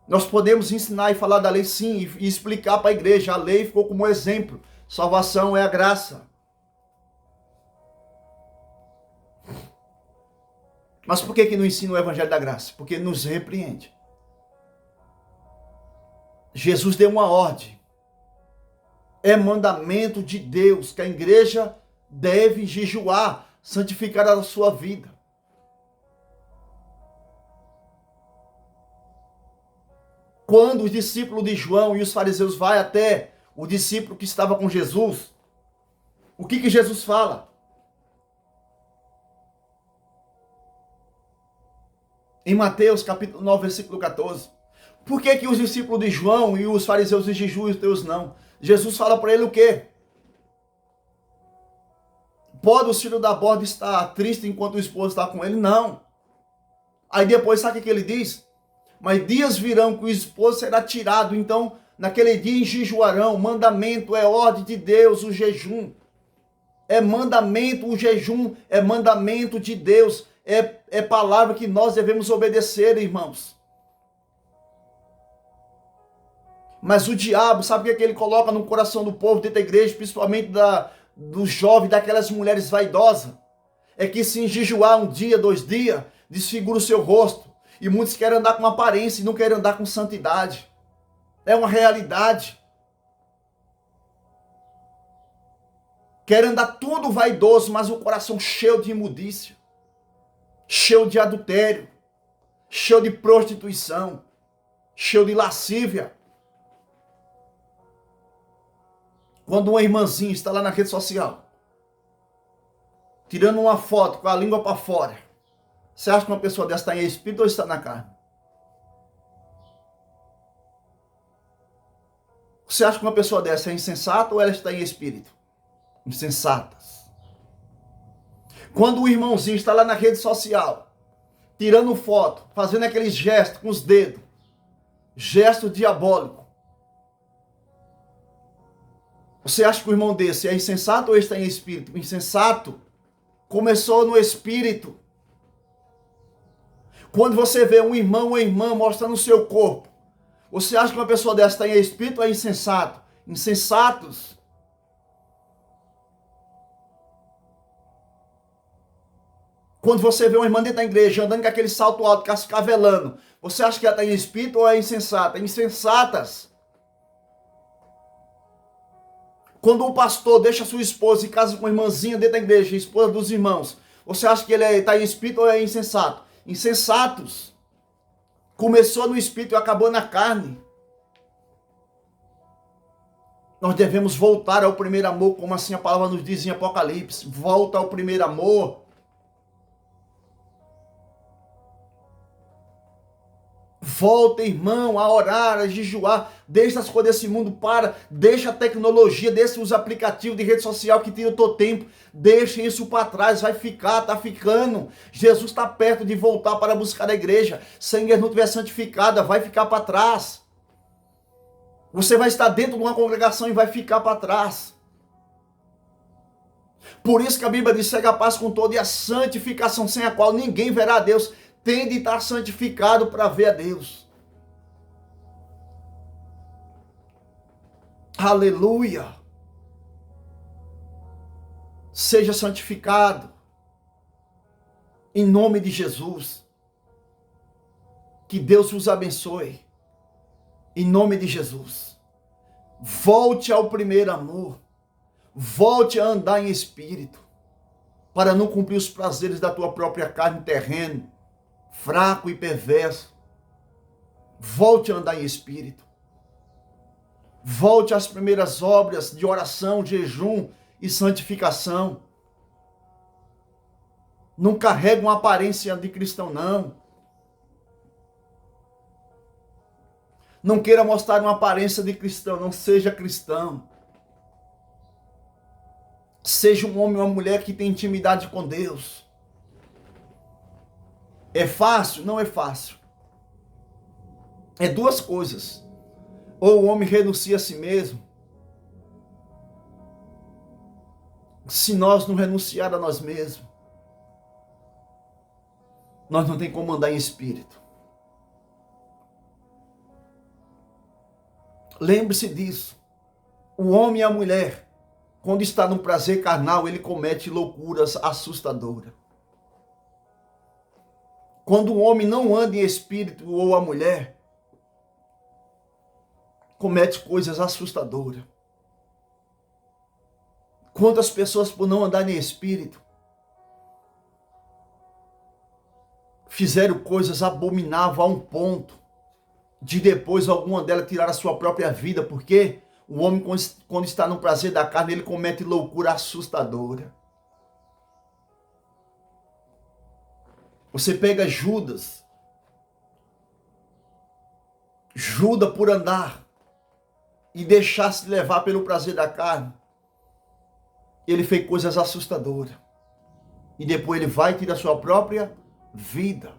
Nós podemos ensinar e falar da lei sim, e explicar para a igreja. A lei ficou como exemplo. Salvação é a graça. Mas por que não ensina o evangelho da graça? Porque nos repreende. Jesus deu uma ordem. É mandamento de Deus que a igreja deve jejuar, santificar a sua vida. Quando os discípulos de João e os fariseus vão até o discípulo que estava com Jesus, o que Jesus fala? Em Mateus capítulo 9, versículo 14. Por que os discípulos de João e os fariseus de jejum e os teus não? Jesus fala para ele o quê? Pode o filho da borda estar triste enquanto o esposo está com ele? Não. Aí depois sabe o que ele diz? Mas dias virão que o esposo será tirado, então naquele dia jejuarão. Mandamento é ordem de Deus, o jejum. É mandamento, o jejum é mandamento de Deus. É palavra que nós devemos obedecer, irmãos. Mas o diabo, sabe o que ele coloca no coração do povo dentro da igreja, principalmente do jovem, daquelas mulheres vaidosas? É que se jejuar um dia, 2 dias, desfigura o seu rosto. E muitos querem andar com aparência e não querem andar com santidade. É uma realidade. Querem andar tudo vaidoso, mas o coração cheio de imundícia, cheio de adultério, cheio de prostituição, cheio de lascívia. Quando uma irmãzinha está lá na rede social, tirando uma foto com a língua para fora, você acha que uma pessoa dessa está em espírito ou está na carne? Você acha que uma pessoa dessa é insensata ou ela está em espírito? Insensatas. Quando o irmãozinho está lá na rede social, tirando foto, fazendo aqueles gestos com os dedos, gesto diabólico, você acha que o irmão desse é insensato ou está em espírito? Insensato. Começou no espírito. Quando você vê um irmão ou irmã mostrando o seu corpo, você acha que uma pessoa dessa está em espírito ou é insensato? Insensatos. Quando você vê uma irmã dentro da igreja andando com aquele salto alto, cascavelando, você acha que ela está em espírito ou é insensata? Insensatas. Quando um pastor deixa sua esposa e casa com uma irmãzinha dentro da igreja, esposa dos irmãos, você acha que ele está em espírito ou é insensato? Insensatos. Começou no espírito e acabou na carne. Nós devemos voltar ao primeiro amor, como assim a palavra nos diz em Apocalipse. Volta ao primeiro amor. Volta, irmão, a orar, a jejuar. Deixa as coisas desse mundo, deixa a tecnologia, deixa os aplicativos de rede social que tiram o teu tempo. Deixa isso para trás, vai ficar, tá ficando. Jesus está perto de voltar para buscar a igreja. Se a igreja não estiver santificada, vai ficar para trás. Você vai estar dentro de uma congregação e vai ficar para trás. Por isso que a Bíblia diz: segue a paz com todo, e a santificação, sem a qual ninguém verá a Deus. Tem de estar santificado para ver a Deus. Aleluia. Seja santificado. Em nome de Jesus. Que Deus vos abençoe. Em nome de Jesus. Volte ao primeiro amor. Volte a andar em espírito. Para não cumprir os prazeres da tua própria carne terrena, fraco e perverso. Volte a andar em espírito. Volte às primeiras obras de oração, jejum e santificação. Não carrega uma aparência de cristão, não. Não queira mostrar uma aparência de cristão, não seja cristão. Seja um homem ou uma mulher que tem intimidade com Deus. É fácil? Não é fácil. É duas coisas. Ou o homem renuncia a si mesmo. Se nós não renunciar a nós mesmos, nós não tem como andar em espírito. Lembre-se disso. O homem e a mulher, quando está no prazer carnal, ele comete loucuras assustadoras. Quando o homem não anda em espírito, ou a mulher, comete coisas assustadoras. Quantas pessoas, por não andar em espírito, fizeram coisas abomináveis a um ponto de depois alguma delas tirar a sua própria vida, porque o homem, quando está no prazer da carne, ele comete loucura assustadora. Você pega Judas por andar e deixar-se levar pelo prazer da carne, ele fez coisas assustadoras. E depois ele vai tirar a sua própria vida.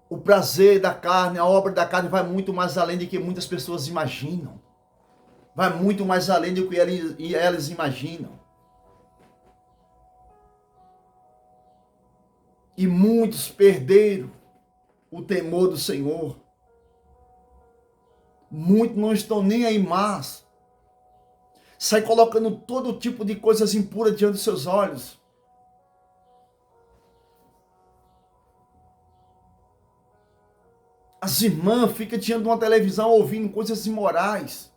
O prazer da carne, a obra da carne vai muito mais além do que muitas pessoas imaginam. Vai muito mais além do que elas imaginam. E muitos perderam o temor do Senhor. Muitos não estão nem aí mais. Sai colocando todo tipo de coisas impuras diante dos seus olhos. As irmãs ficam diante de uma televisão ouvindo coisas imorais.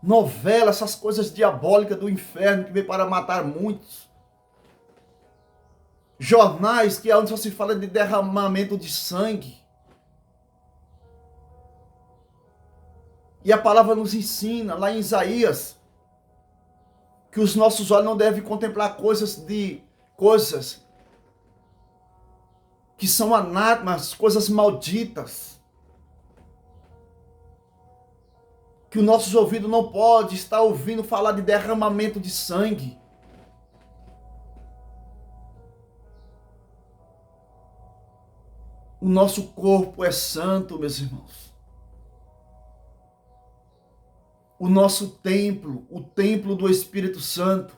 Novela, essas coisas diabólicas do inferno que veio para matar muitos. Jornais que é onde só se fala de derramamento de sangue. E a palavra nos ensina, lá em Isaías, que os nossos olhos não devem contemplar coisas que são anátemas, coisas malditas. Que os nossos ouvidos não podem estar ouvindo falar de derramamento de sangue. O nosso corpo é santo, meus irmãos. O nosso templo, o templo do Espírito Santo,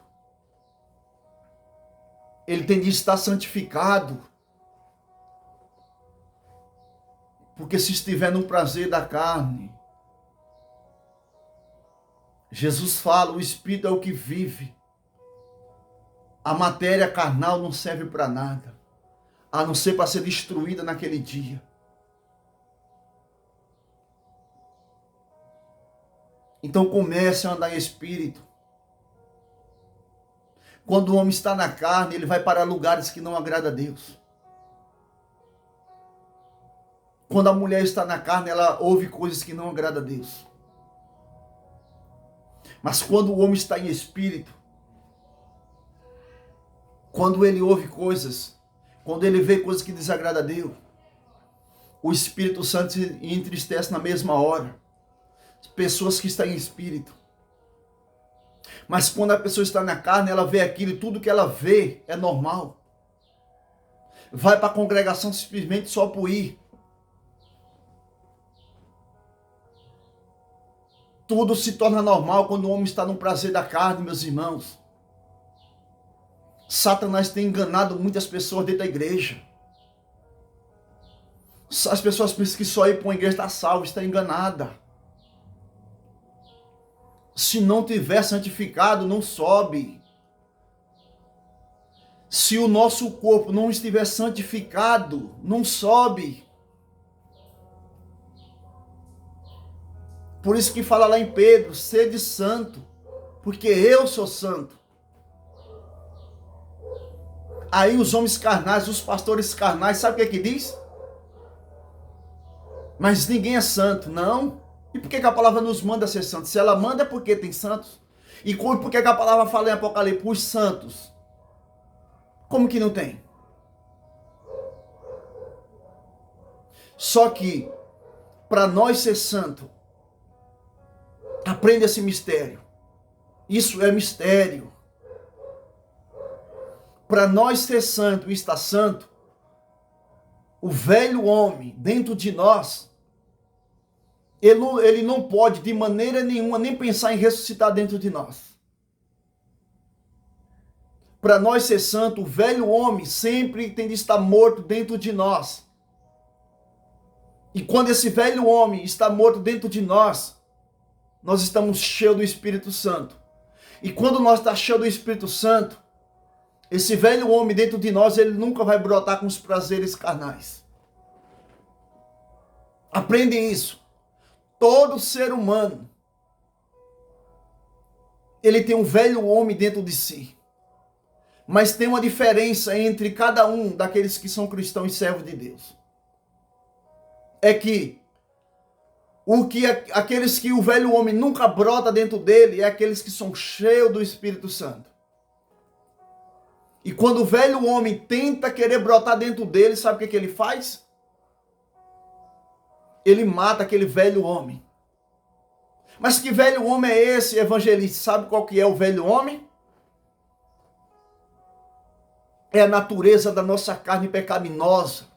ele tem de estar santificado. Porque se estiver no prazer da carne, Jesus fala, o Espírito é o que vive. A matéria carnal não serve para nada, a não ser para ser destruída naquele dia. Então comece a andar em espírito. Quando o homem está na carne, ele vai para lugares que não agradam a Deus. Quando a mulher está na carne, ela ouve coisas que não agradam a Deus. Mas quando o homem está em espírito, quando ele ouve coisas, quando ele vê coisas que desagradam a Deus, o Espírito Santo se entristece na mesma hora. Pessoas que estão em espírito. Mas quando a pessoa está na carne, ela vê aquilo e tudo que ela vê é normal. Vai para a congregação simplesmente só por ir. Tudo se torna normal quando o homem está no prazer da carne, meus irmãos. Satanás tem enganado muitas pessoas dentro da igreja. As pessoas pensam que só ir para uma igreja está salvo, está enganada. Se não tiver santificado, não sobe. Se o nosso corpo não estiver santificado, não sobe. Por isso que fala lá em Pedro, sede santo, porque eu sou santo. Aí os homens carnais, os pastores carnais, sabe o que diz? Mas ninguém é santo, não. E por que a palavra nos manda ser santos? Se ela manda é porque tem santos. E por que a palavra fala em Apocalipse? Os santos. Como que não tem? Só que, para nós ser santo, aprenda esse mistério. Isso é mistério. Para nós ser santo e estar santo, o velho homem dentro de nós, ele não pode de maneira nenhuma nem pensar em ressuscitar dentro de nós. Para nós ser santo, o velho homem sempre tem de estar morto dentro de nós. E quando esse velho homem está morto dentro de nós, nós estamos cheios do Espírito Santo. E quando nós estamos cheios do Espírito Santo, esse velho homem dentro de nós, ele nunca vai brotar com os prazeres carnais. Aprendem isso. Todo ser humano, ele tem um velho homem dentro de si. Mas tem uma diferença entre cada um daqueles que são cristãos e servos de Deus. É que aqueles que o velho homem nunca brota dentro dele é aqueles que são cheios do Espírito Santo. E quando o velho homem tenta querer brotar dentro dele, sabe o que ele faz? Ele mata aquele velho homem. Mas que velho homem é esse, evangelista? Sabe qual que é o velho homem? É a natureza da nossa carne pecaminosa.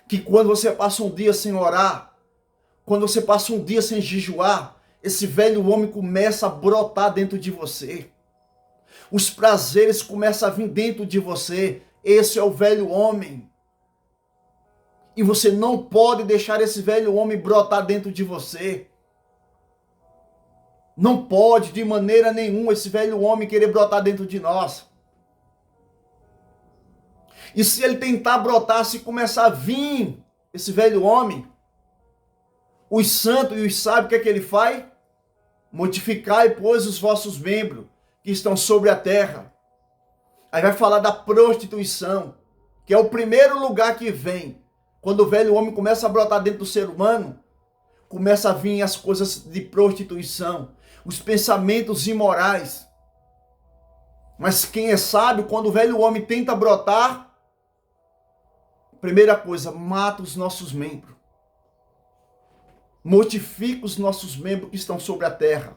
Que quando você passa um dia sem orar, quando você passa um dia sem jejuar, esse velho homem começa a brotar dentro de você. Os prazeres começam a vir dentro de você. Esse é o velho homem. E você não pode deixar esse velho homem brotar dentro de você. Não pode de maneira nenhuma esse velho homem querer brotar dentro de nós. E se ele tentar brotar, se começar a vir esse velho homem, os santos e os sábios, o que é que ele faz? Mortificai, pois, os vossos membros que estão sobre a terra. Aí vai falar da prostituição, que é o primeiro lugar que vem. Quando o velho homem começa a brotar dentro do ser humano, começa a vir as coisas de prostituição, os pensamentos imorais. Mas quem é sábio, quando o velho homem tenta brotar, primeira coisa, mata os nossos membros. Mortifica os nossos membros que estão sobre a terra.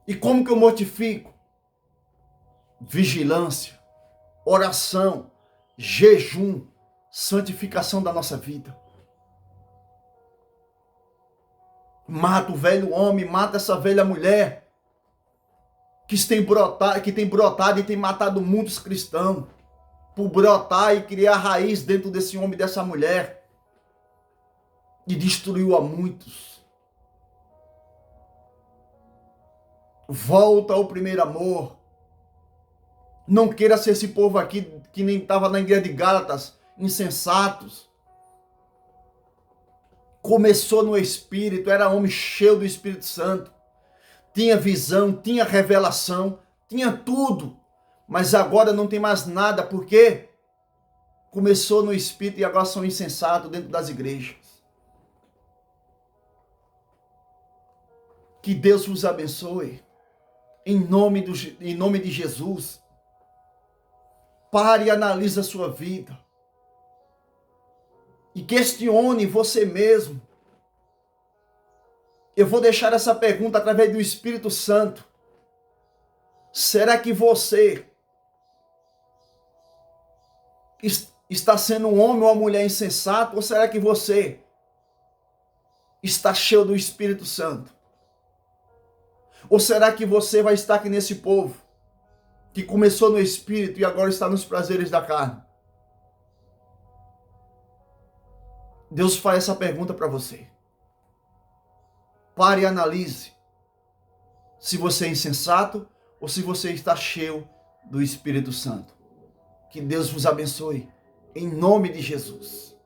E como que eu mortifico? Vigilância, oração, jejum, santificação da nossa vida. Mata o velho homem, mata essa velha mulher que tem brotado e tem matado muitos cristãos por brotar e criar raiz dentro desse homem e dessa mulher e destruiu a muitos. Volta ao primeiro amor. Não queira ser esse povo aqui que nem estava na igreja de Gálatas, insensatos. Começou no Espírito, era homem cheio do Espírito Santo. Tinha visão, tinha revelação, tinha tudo. Mas agora não tem mais nada, porque começou no Espírito e agora são insensatos dentro das igrejas. Que Deus vos abençoe. Em nome de Jesus. Pare e analise a sua vida. E questione você mesmo. Eu vou deixar essa pergunta através do Espírito Santo. Será que você está sendo um homem ou uma mulher insensato? Ou será que você está cheio do Espírito Santo? Ou será que você vai estar aqui nesse povo que começou no Espírito e agora está nos prazeres da carne? Deus faz essa pergunta para você. Pare e analise se você é insensato ou se você está cheio do Espírito Santo. Que Deus vos abençoe, em nome de Jesus.